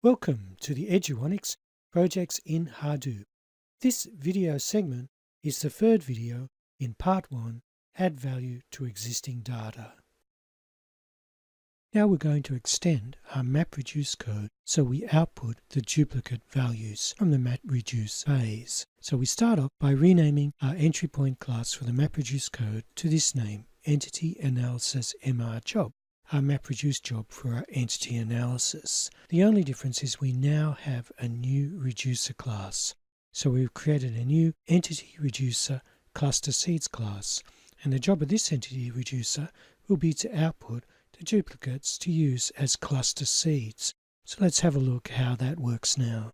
Welcome to the Eduonics projects in Hadoop. This video segment is the third video in part 1, Add Value to Existing Data. Now we're going to extend our Mapreduce code so we output the duplicate values from the Mapreduce phase. So we start off by renaming our entry point class for the Mapreduce code to this name, Entity Analysis MR Job. Our Mapreduce job for our entity analysis. The only difference is we now have a new reducer class. So we've created a new entity reducer cluster seeds class, and the job of this entity reducer will be to output the duplicates to use as cluster seeds. So let's have a look how that works now.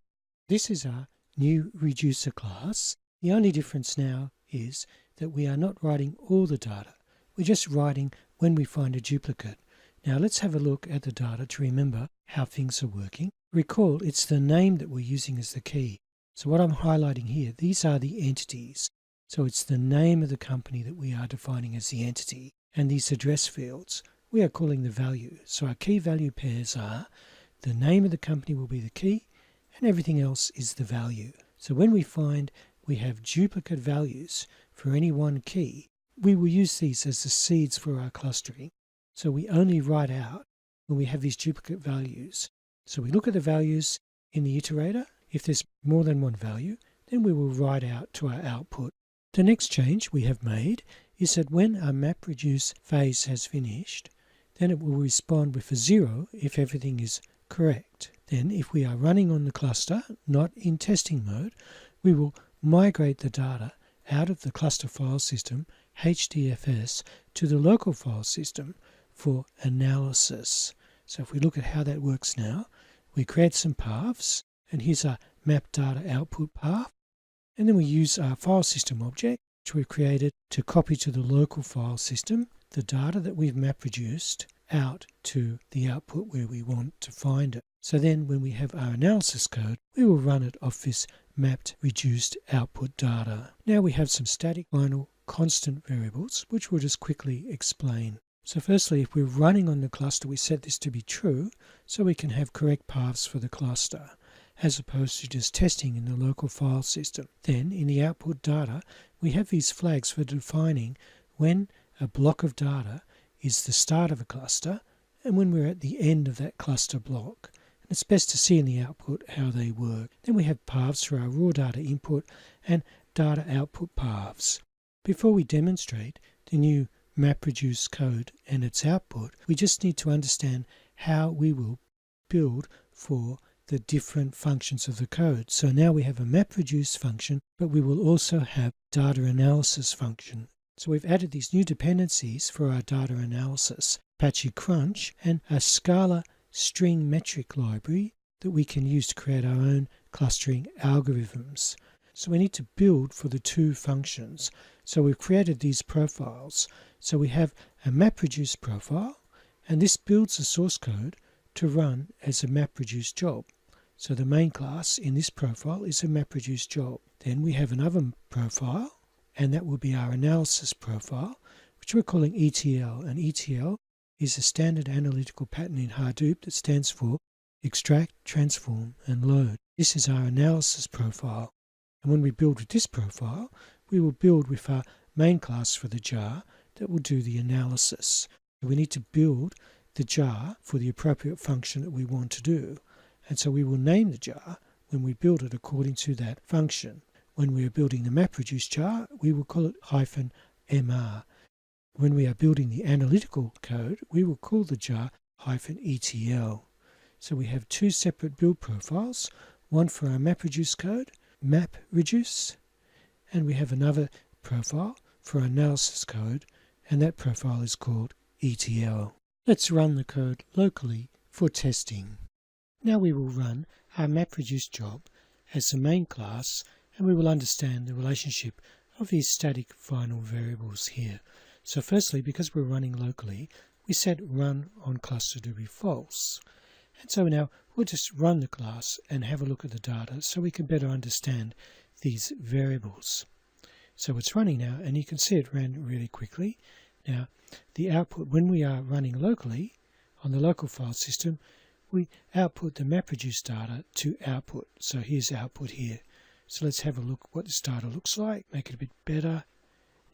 This is our new reducer class. The only difference now is that we are not writing all the data. We're just writing when we find a duplicate. Now let's have a look at the data to remember how things are working. Recall, it's the name that we're using as the key. So what I'm highlighting here, these are the entities. So it's the name of the company that we are defining as the entity. And these address fields, we are calling the value. So our key value pairs are, the name of the company will be the key, and everything else is the value. So when we find we have duplicate values for any one key, we will use these as the seeds for our clustering. So we only write out when we have these duplicate values. So we look at the values in the iterator. If there's more than one value, then we will write out to our output. The next change we have made is that when our Mapreduce phase has finished, then it will respond with a 0 if everything is correct. Then if we are running on the cluster, not in testing mode, we will migrate the data out of the cluster file system, HDFS, to the local file system for analysis. So if we look at how that works now, we create some paths, and here's our map data output path, and then we use our file system object, which we've created to copy to the local file system the data that we've Mapreduced out to the output where we want to find it. So then when we have our analysis code, we will run it off this mapped reduced output data. Now we have some static final constant variables, which we'll just quickly explain. So firstly, if we're running on the cluster, we set this to be true, so we can have correct paths for the cluster, as opposed to just testing in the local file system. Then, in the output data, we have these flags for defining when a block of data is the start of a cluster, and when we're at the end of that cluster block. And it's best to see in the output how they work. Then we have paths for our raw data input and data output paths. Before we demonstrate the new Mapreduce code and its output, we just need to understand how we will build for the different functions of the code. So now we have a Mapreduce function, but we will also have data analysis function. So we've added these new dependencies for our data analysis, Apache Crunch, and a Scala string metric library that we can use to create our own clustering algorithms. So we need to build for the two functions. So we've created these profiles. So we have a Mapreduce profile, and this builds the source code to run as a Mapreduce job. So the main class in this profile is a Mapreduce job. Then we have another profile, and that will be our analysis profile, which we're calling ETL. And ETL is a standard analytical pattern in Hadoop that stands for extract, transform, and load. This is our analysis profile. And when we build with this profile, we will build with our main class for the jar that will do the analysis. We need to build the jar for the appropriate function that we want to do. And so we will name the jar when we build it according to that function. When we are building the Mapreduce jar, we will call it -mr. When we are building the analytical code, we will call the jar -etl. So we have two separate build profiles, one for our Mapreduce code, Mapreduce, and we have another profile for our analysis code, and that profile is called ETL. Let's run the code locally for testing. Now we will run our Mapreduce job as the main class, and we will understand the relationship of these static final variables here. So firstly, because we're running locally, we set run on cluster to be false. And so now we'll just run the class and have a look at the data so we can better understand these variables. So it's running now, and you can see it ran really quickly. Now, the output, when we are running locally on the local file system, we output the Mapreduce data to output. So here's output here. So let's have a look what this data looks like, make it a bit better.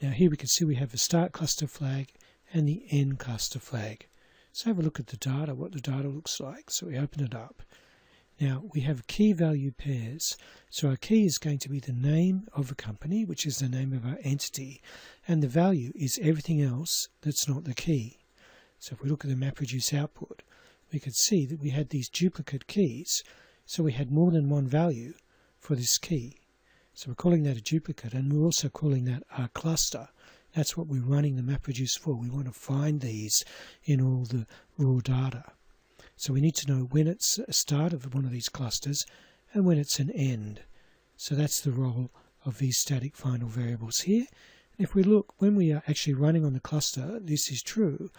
Now here we can see we have a start cluster flag and the end cluster flag. So have a look at the data, what the data looks like. So we open it up. Now we have key value pairs. So our key is going to be the name of a company, which is the name of our entity, and the value is everything else that's not the key. So if we look at the Mapreduce output, we could see that we had these duplicate keys. So we had more than one value for this key. So we're calling that a duplicate, and we're also calling that our cluster. That's what we're running the Mapreduce for. We want to find these in all the raw data. So we need to know when it's a start of one of these clusters and when it's an end. So that's the role of these static final variables here. And if we look, when we are actually running on the cluster, this is true.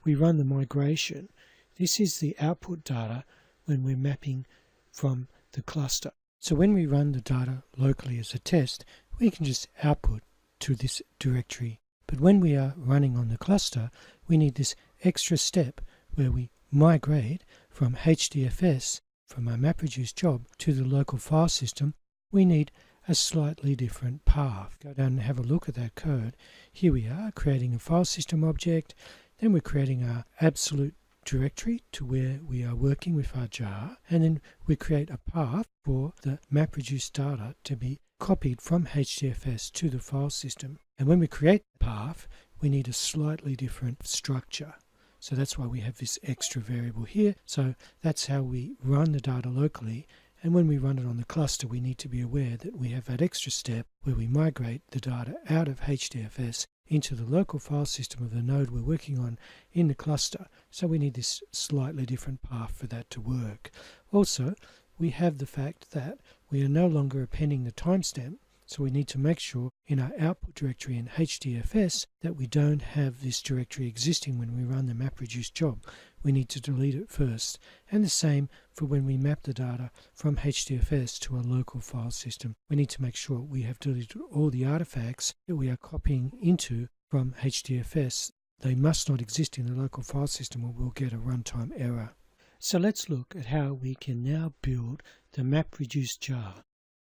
We run the migration. This is the output data when we're mapping from the cluster. So when we run the data locally as a test, we can just output to this directory. But when we are running on the cluster, we need this extra step where we migrate from HDFS, from our Mapreduce job, to the local file system. We need a slightly different path. Go down and have a look at that code. Here we are creating a file system object, then we're creating our absolute directory to where we are working with our jar, and then we create a path for the Mapreduce data to be copied from HDFS to the file system. And when we create the path, we need a slightly different structure. So that's why we have this extra variable here. So that's how we run the data locally. And when we run it on the cluster, we need to be aware that we have that extra step where we migrate the data out of HDFS into the local file system of the node we're working on in the cluster. So we need this slightly different path for that to work. Also, we have the fact that we are no longer appending the timestamp. So we need to make sure in our output directory in HDFS that we don't have this directory existing when we run the Mapreduce job. We need to delete it first. And the same for when we map the data from HDFS to a local file system. We need to make sure we have deleted all the artifacts that we are copying into from HDFS. They must not exist in the local file system or we'll get a runtime error. So let's look at how we can now build the Mapreduce jar.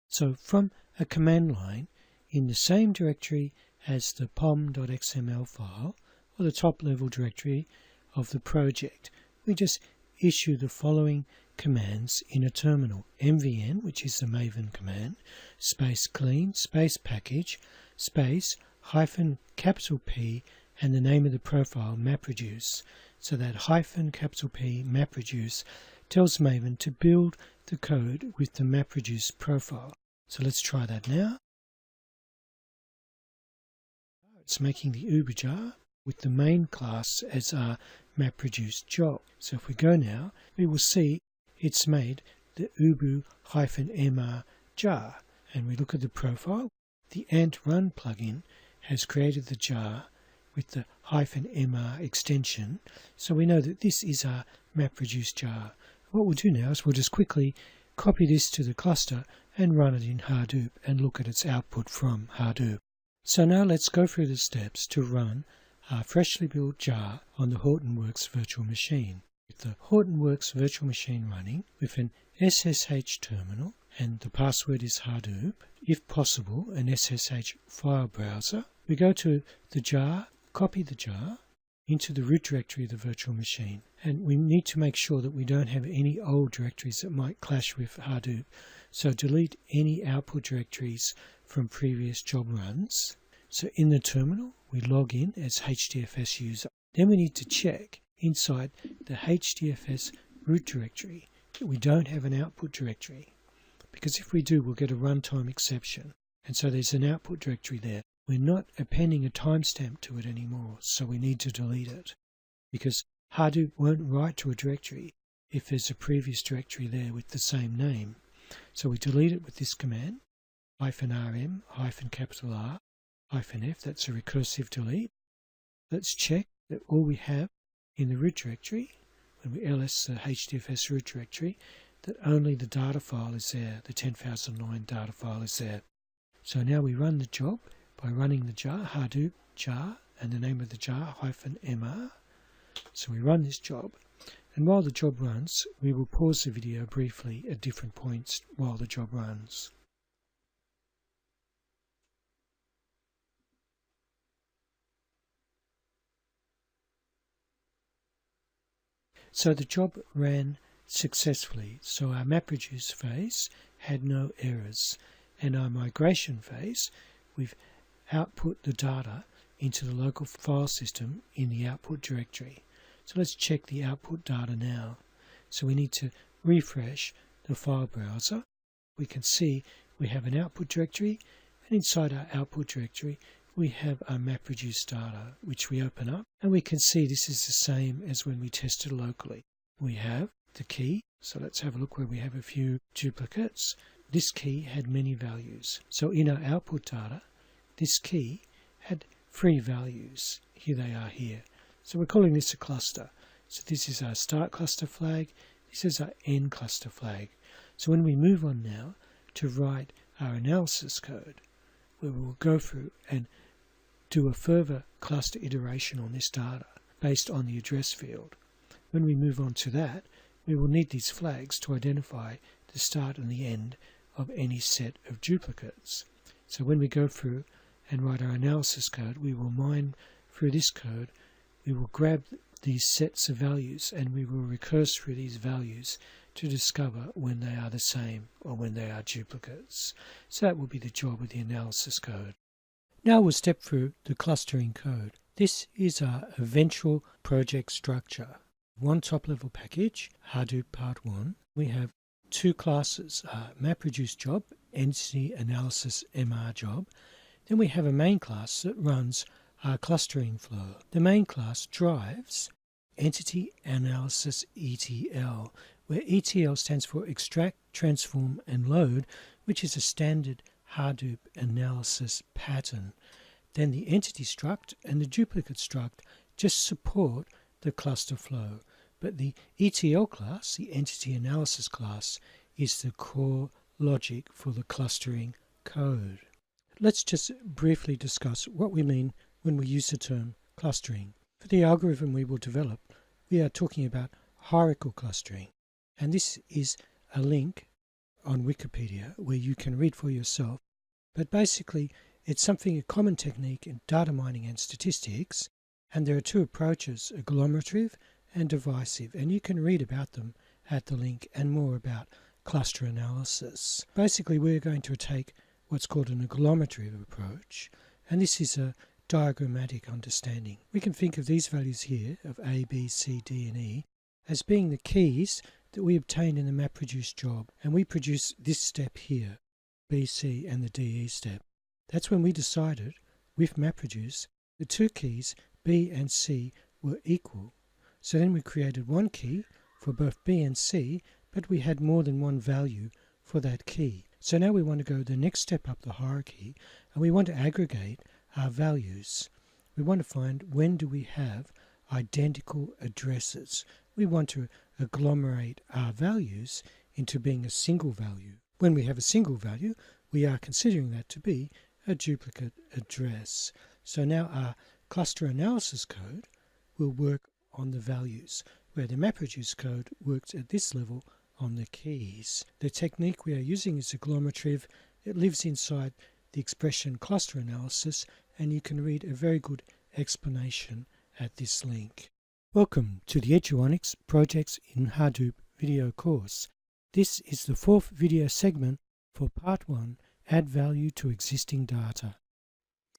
So from a command line in the same directory as the pom.xml file, or the top level directory of the project, we just issue the following commands in a terminal. mvn, which is the Maven command, space clean, space package, space hyphen capital P, and the name of the profile Mapreduce. So that hyphen capital P Mapreduce tells Maven to build the code with the Mapreduce profile. So let's try that now. It's making the Uber jar with the main class as our Mapreduce job. So if we go now, we will see it's made the ubu-mr jar. And we look at the profile. The ant run plugin has created the jar with the -mr extension. So we know that this is our Mapreduce jar. What we'll do now is we'll just quickly copy this to the cluster and run it in Hadoop and look at its output from Hadoop. So now let's go through the steps to run our freshly built jar on the Hortonworks virtual machine. With the Hortonworks virtual machine running with an SSH terminal, and the password is Hadoop, if possible an SSH file browser, we go to the jar, copy the jar into the root directory of the virtual machine. And we need to make sure that we don't have any old directories that might clash with Hadoop. So delete any output directories from previous job runs. So in the terminal, we log in as HDFS user. Then we need to check inside the HDFS root directory that we don't have an output directory. Because if we do, we'll get a runtime exception. And so there's an output directory there. We're not appending a timestamp to it anymore, so we need to delete it. Because Hadoop won't write to a directory if there's a previous directory there with the same name. So we delete it with this command, -rm, -R, -f, that's a recursive delete. Let's check that all we have in the root directory, when we ls the HDFS root directory, that only the data file is there, the 10,000 line data file is there. So now we run the job by running the jar, Hadoop jar, and the name of the jar, -mr. So we run this job, And while the job runs, we will pause the video briefly at different points while the job runs. So the job ran successfully, so our Mapreduce phase had no errors, and our migration phase, we've output the data into the local file system in the output directory. So let's check the output data now. So we need to refresh the file browser. We can see we have an output directory, and inside our output directory we have our Mapreduce data, which we open up, and we can see this is the same as when we tested locally. We have the key, so let's have a look where we have a few duplicates. This key had many values. So in our output data, this key had 3 values. Here they are here. So we're calling this a cluster. So this is our start cluster flag, this is our end cluster flag. So when we move on now to write our analysis code, where we will go through and do a further cluster iteration on this data based on the address field. When we move on to that, we will need these flags to identify the start and the end of any set of duplicates. So when we go through and write our analysis code, we will mine through this code, we will grab these sets of values and we will recurse through these values to discover when they are the same or when they are duplicates. So that will be the job of the analysis code. Now we'll step through the clustering code. This is our eventual project structure. One top-level package, Hadoop Part 1. We have 2 classes, Mapreduce job, entity analysis MR job. Then we have a main class that runs our clustering flow. The main class drives entity analysis ETL, where ETL stands for extract, transform and load, which is a standard Hadoop analysis pattern. Then the entity struct and the duplicate struct just support the cluster flow, but the ETL class, the entity analysis class, is the core logic for the clustering code. Let's just briefly discuss what we mean when we use the term clustering. For the algorithm we will develop, we are talking about hierarchical clustering, and this is a link on Wikipedia where you can read for yourself. But basically it's a common technique in data mining and statistics, and there are 2 approaches, agglomerative and divisive, and you can read about them at the link and more about cluster analysis. Basically we're going to take what's called an agglomerative approach, and this is a diagrammatic understanding. We can think of these values here of A, B, C, D and E as being the keys that we obtained in the Mapreduce job, and we produce this step here, B, C and the DE step. That's when we decided with Mapreduce the 2 keys B and C were equal. So then we created one key for both B and C, but we had more than one value for that key. So now we want to go the next step up the hierarchy, and we want to aggregate our values. We want to find when do we have identical addresses. We want to agglomerate our values into being a single value. When we have a single value, we are considering that to be a duplicate address. So now our cluster analysis code will work on the values, where the Mapreduce code works at this level on the keys. The technique we are using is agglomerative. It lives inside the expression cluster analysis, and you can read a very good explanation at this link. Welcome to the Eduonics Projects in Hadoop video course. This is the 4th video segment for Part 1, Add Value to Existing Data.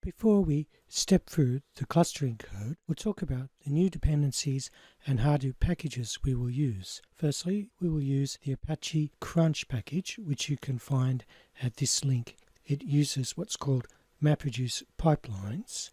Before we step through the clustering code, we'll talk about the new dependencies and Hadoop packages we will use. Firstly, we will use the Apache Crunch package, which you can find at this link. It uses what's called Mapreduce pipelines.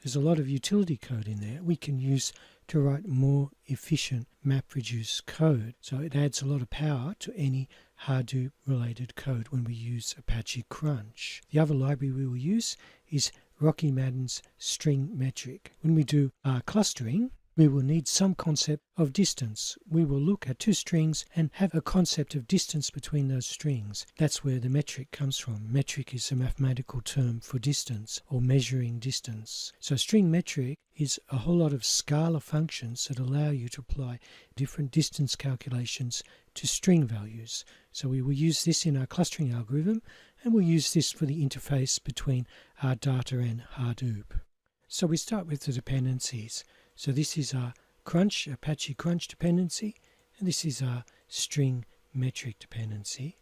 There's a lot of utility code in there we can use to write more efficient Mapreduce code. So it adds a lot of power to any Hadoop related code when we use Apache Crunch. The other library we will use is Rocky Madden's string metric. When we do our clustering, we will need some concept of distance. We will look at two strings and have a concept of distance between those strings. That's where the metric comes from. Metric is a mathematical term for distance or measuring distance. So string metric is a whole lot of scalar functions that allow you to apply different distance calculations to string values. So we will use this in our clustering algorithm, and we'll use this for the interface between our data and Hadoop. So we start with the dependencies. So this is our crunch, Apache crunch dependency, and this is our string metric dependency.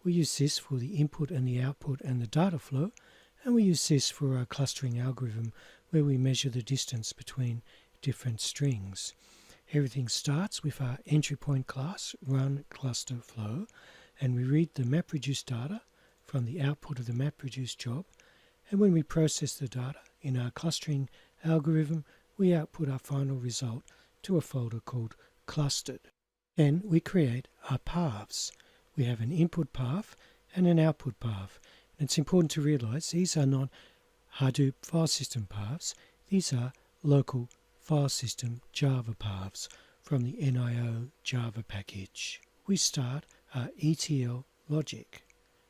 We use this for the input and the output and the data flow, and we use this for our clustering algorithm where we measure the distance between different strings. Everything starts with our entry point class, run cluster flow, and we read the Mapreduce data from the output of the Mapreduce job, and when we process the data in our clustering algorithm, we output our final result to a folder called clustered. Then we create our paths. We have an input path and an output path. And it's important to realize these are not Hadoop file system paths. These are local file system Java paths from the NIO Java package. We start our ETL logic.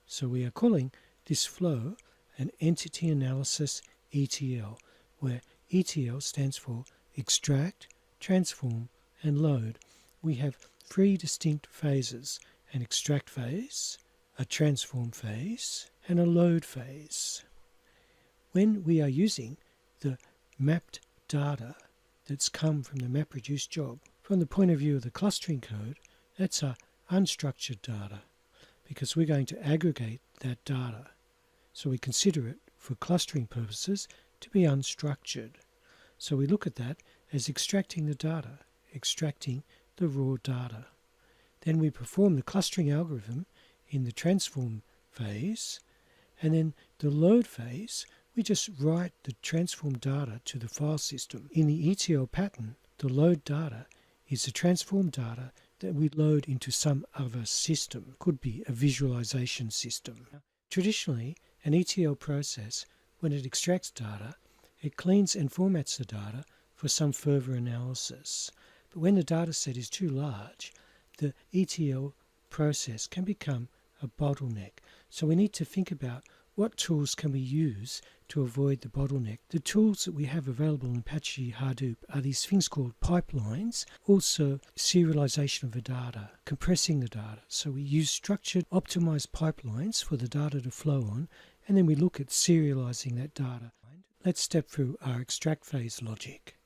So we are calling this flow an entity analysis ETL, where ETL stands for extract, transform, and load. We have three distinct phases: an extract phase, a transform phase, and a load phase. When we are using the mapped data that's come from the Mapreduce job, from the point of view of the clustering code, that's our unstructured data, because we're going to aggregate that data. So we consider it, for clustering purposes, to be unstructured. So we look at that as extracting the data, extracting the raw data. Then we perform the clustering algorithm in the transform phase, and then the load phase, we just write the transform data to the file system. In the ETL pattern, the load data is the transform data that we load into some other system. Could be a visualization system. Traditionally, an ETL process, when it extracts data, it cleans and formats the data for some further analysis. But when the data set is too large, the ETL process can become a bottleneck. So we need to think about what tools can we use to avoid the bottleneck. The tools that we have available in Apache Hadoop are these things called pipelines, also serialization of the data, compressing the data. So we use structured, optimized pipelines for the data to flow on, and then we look at serializing that data. Let's step through our extract phase logic.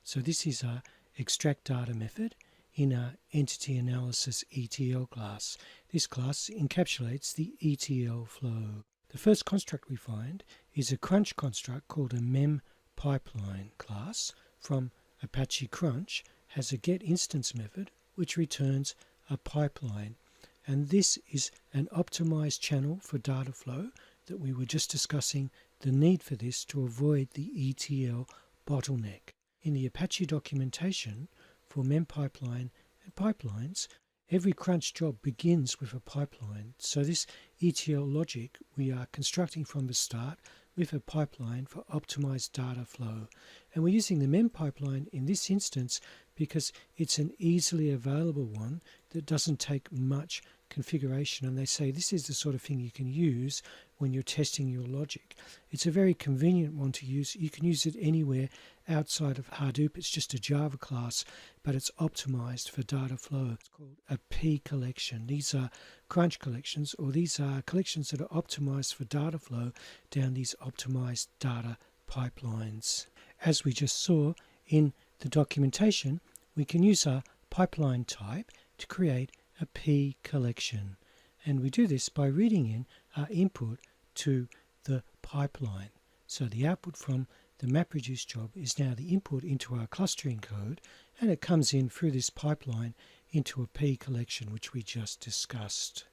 So this is our extract data method in our entity analysis ETL class. This class encapsulates the ETL flow. The first construct we find is a crunch construct called a mem pipeline class from Apache Crunch, has a get instance method which returns a pipeline, and this is an optimized channel for data flow that we were just discussing, the need for this to avoid the ETL bottleneck. In the Apache documentation for mem pipeline and pipelines, every crunch job begins with a pipeline. So this ETL logic we are constructing from the start with a pipeline for optimized data flow. And we're using the mem pipeline in this instance because it's an easily available one that doesn't take much configuration, and they say this is the sort of thing you can use when you're testing your logic. It's a very convenient one to use. You can use it anywhere outside of Hadoop. It's just a Java class, but it's optimized for data flow. It's called a P collection. These are crunch collections, or these are collections that are optimized for data flow down these optimized data pipelines. As we just saw in the documentation, we can use our pipeline type to create a P collection, and we do this by reading in our input to the pipeline. So the output from the Mapreduce job is now the input into our clustering code, and it comes in through this pipeline into a P collection which we just discussed.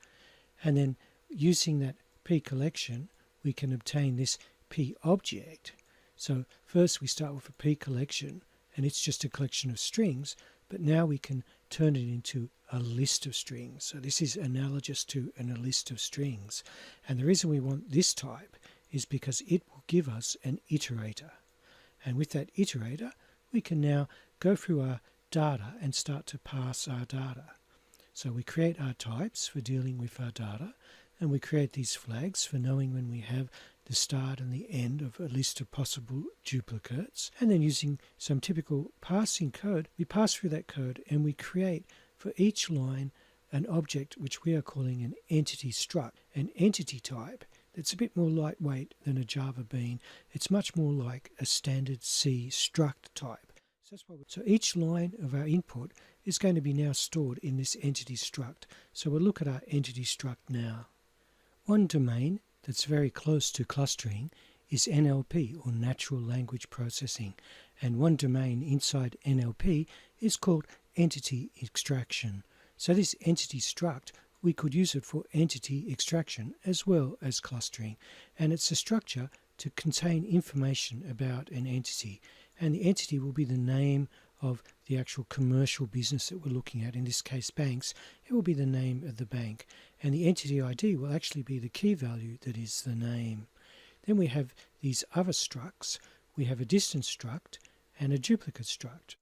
And then using that P collection we can obtain this P object. So first we start with a P collection, and it's just a collection of strings, but now we can turn it into a list of strings. So this is analogous to a list of strings. And the reason we want this type is because it will give us an iterator. And with that iterator, we can now go through our data and start to parse our data. So we create our types for dealing with our data, and we create these flags for knowing when we have the start and the end of a list of possible duplicates. And then using some typical parsing code, we pass through that code and we create for each line an object which we are calling an entity struct, an entity type that's a bit more lightweight than a Java bean. It's much more like a standard C struct type. So each line of our input is going to be now stored in this entity struct. So we'll look at our entity struct now. One domain that's very close to clustering is NLP, or Natural Language Processing, and one domain inside NLP is called Entity Extraction. So this entity struct, we could use it for entity extraction as well as clustering, and it's a structure to contain information about an entity, and the entity will be the name of the actual commercial business that we're looking at. In this case, banks. It will be the name of the bank, and the entity ID will actually be the key value that is the name. Then we have these other structs. We have a distance struct and a duplicate struct.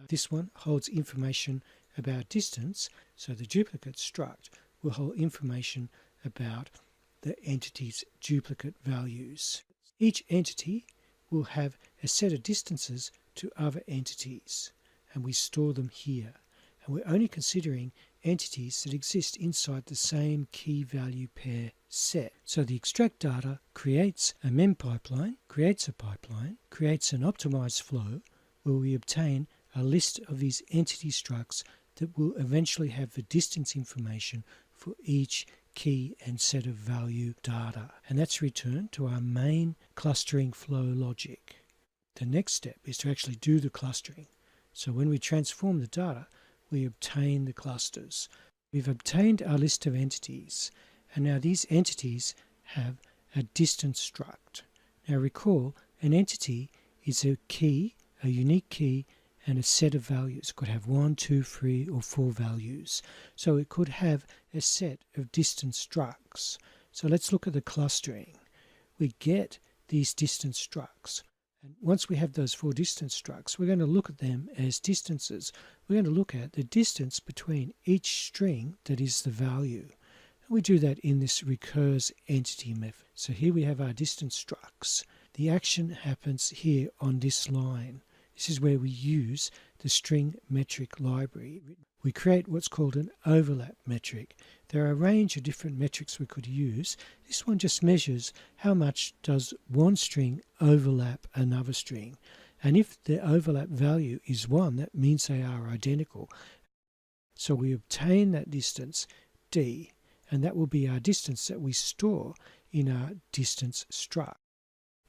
This one holds information about distance, so the duplicate struct will hold information about the entity's duplicate values. Each entity will have a set of distances to other entities, and we store them here. And we're only considering entities that exist inside the same key value pair set. So the extract data creates a mem pipeline, creates an optimized flow where we obtain a list of these entity structs that will eventually have the distance information for each key and set of value data. And that's returned to our main clustering flow logic. The next step is to actually do the clustering. So when we transform the data, we obtain the clusters. We've obtained our list of entities, and now these entities have a distance struct. Now recall, an entity is a key, a unique key, and a set of values. It could have 1, 2, 3, or 4 values. So it could have a set of distance structs. So let's look at the clustering. We get these distance structs. And once we have those 4 distance structs, we're going to look at them as distances. We're going to look at the distance between each string that is the value. And we do that in this recurse entity method. So here we have our distance structs. The action happens here on this line. This is where we use the string metric library. We create what's called an overlap metric. There are a range of different metrics we could use. This one just measures how much does one string overlap another string. And if the overlap value is 1, that means they are identical. So we obtain that distance, d, and that will be our distance that we store in our distance struct.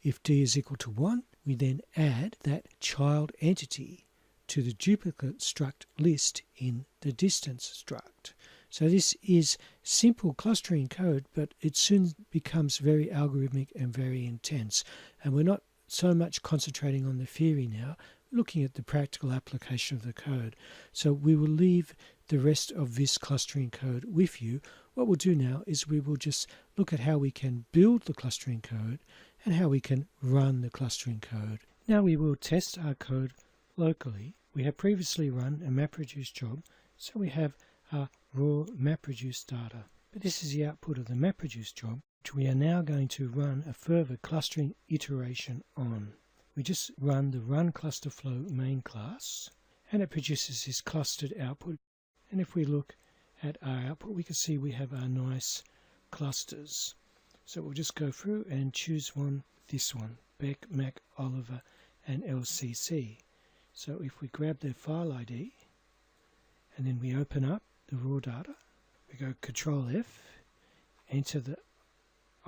If d is equal to 1, we then add that child entity to the duplicate struct list in the distance struct. So this is simple clustering code, but it soon becomes very algorithmic and very intense. And we're not so much concentrating on the theory now, looking at the practical application of the code. So we will leave the rest of this clustering code with you. What we'll do now is we will just look at how we can build the clustering code and how we can run the clustering code. Now we will test our code locally. We have previously run a Mapreduce job, so we have our raw Mapreduce data. But this is the output of the Mapreduce job, which we are now going to run a further clustering iteration on. We just run the run cluster flow main class, and it produces this clustered output. And if we look at our output, we can see we have our nice clusters. So we'll just go through and choose one, this one, Beck, Mac, Oliver, and LCC. So if we grab their file ID, and then we open up the raw data, we go Control F, enter the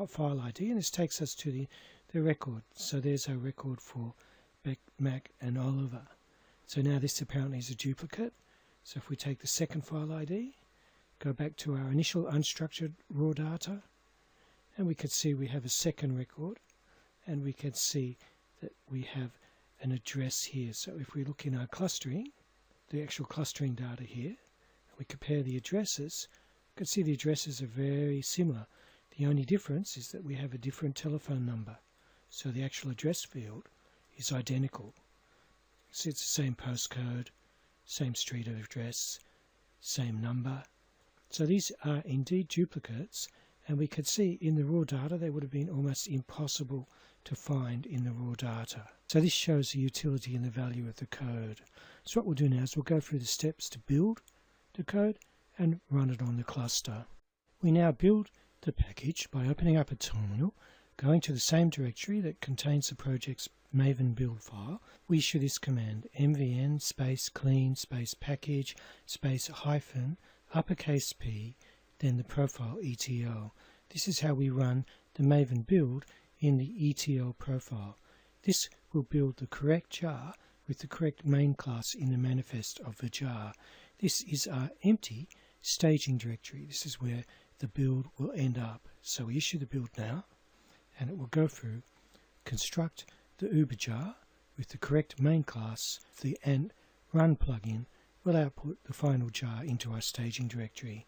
file ID, and this takes us to the record. So there's our record for Beck, Mac, and Oliver. So now this apparently is a duplicate. So if we take the second file ID, go back to our initial unstructured raw data, and we can see we have a second record, and we can see that we have an address here. So if we look in our clustering, the actual clustering data here, and we compare the addresses, you can see the addresses are very similar. The only difference is that we have a different telephone number. So the actual address field is identical. See, it's the same postcode, same street address, same number. So these are indeed duplicates, and we could see in the raw data they would have been almost impossible to find in the raw data. So this shows the utility and the value of the code. So what we'll do now is we'll go through the steps to build the code and run it on the cluster. We now build the package by opening up a terminal, going to the same directory that contains the project's Maven build file. We issue this command: mvn space clean space package space hyphen uppercase P, then the profile ETL. This is how we run the Maven build in the ETL profile. This will build the correct jar with the correct main class in the manifest of the jar. This is our empty staging directory. This is where the build will end up. So we issue the build now, and it will go through, construct the Uber jar with the correct main class. The and run plugin will output the final jar into our staging directory.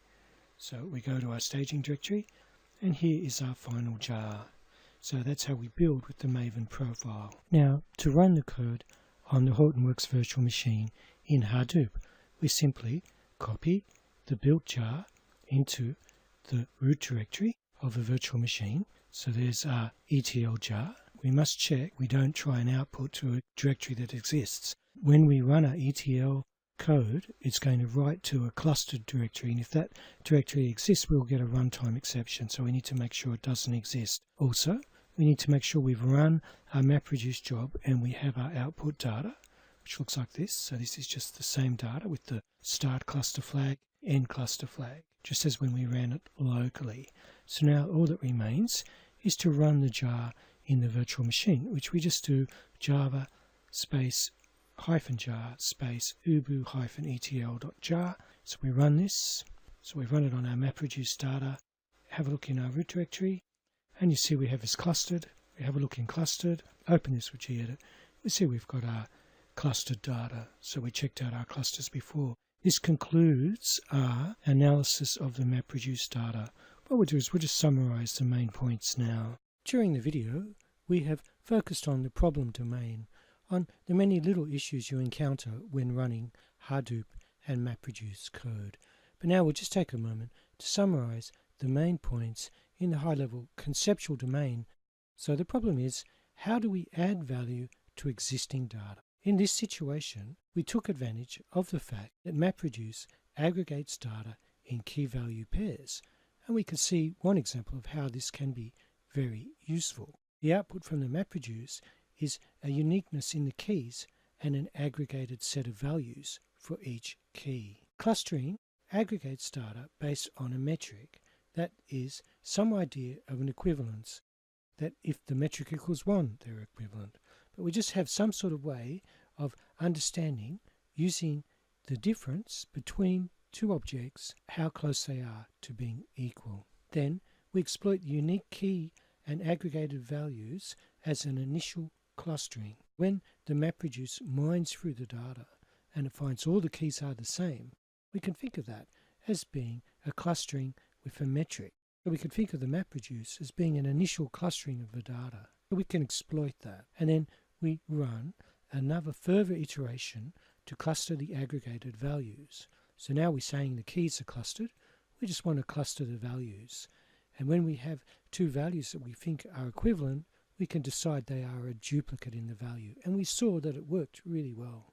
So we go to our staging directory, and here is our final jar. So that's how we build with the Maven profile. Now, to run the code on the Hortonworks virtual machine in Hadoop, we simply copy the build jar into the root directory of the virtual machine. So there's our ETL jar. We must check we don't try and output to a directory that exists. When we run our ETL code, it's going to write to a clustered directory, and if that directory exists, we'll get a runtime exception, so we need to make sure it doesn't exist. Also, we need to make sure we've run our Mapreduce job and we have our output data, which looks like this. So this is just the same data with the start cluster flag, end cluster flag, just as when we ran it locally. So now all that remains is to run the jar in the virtual machine, which we just do java space -jar space ubu -etl.jar. So we run this. So we run it on our Mapreduce data. Have a look in our root directory, and you see we have this clustered. We have a look in clustered. Open this with gedit. We see we've got our clustered data. So we checked out our clusters before. This concludes our analysis of the Mapreduce data. What we'll do is we'll just summarize the main points now. During the video, we have focused on the problem domain, on the many little issues you encounter when running Hadoop and Mapreduce code. But now we'll just take a moment to summarize the main points in the high-level conceptual domain. So the problem is, how do we add value to existing data? In this situation, we took advantage of the fact that Mapreduce aggregates data in key-value pairs, and we can see one example of how this can be very useful. The output from the Mapreduce is a uniqueness in the keys and an aggregated set of values for each key. Clustering aggregates data based on a metric that is some idea of an equivalence, that if the metric equals 1, they're equivalent. But we just have some sort of way of understanding, using the difference between two objects, how close they are to being equal. Then we exploit the unique key and aggregated values as an initial clustering. When the Mapreduce mines through the data and it finds all the keys are the same, we can think of that as being a clustering with a metric. So we could think of the Mapreduce as being an initial clustering of the data. So we can exploit that, and then we run another further iteration to cluster the aggregated values. So now we're saying the keys are clustered. We just want to cluster the values. And when we have two values that we think are equivalent, we can decide they are a duplicate in the value. And we saw that it worked really well.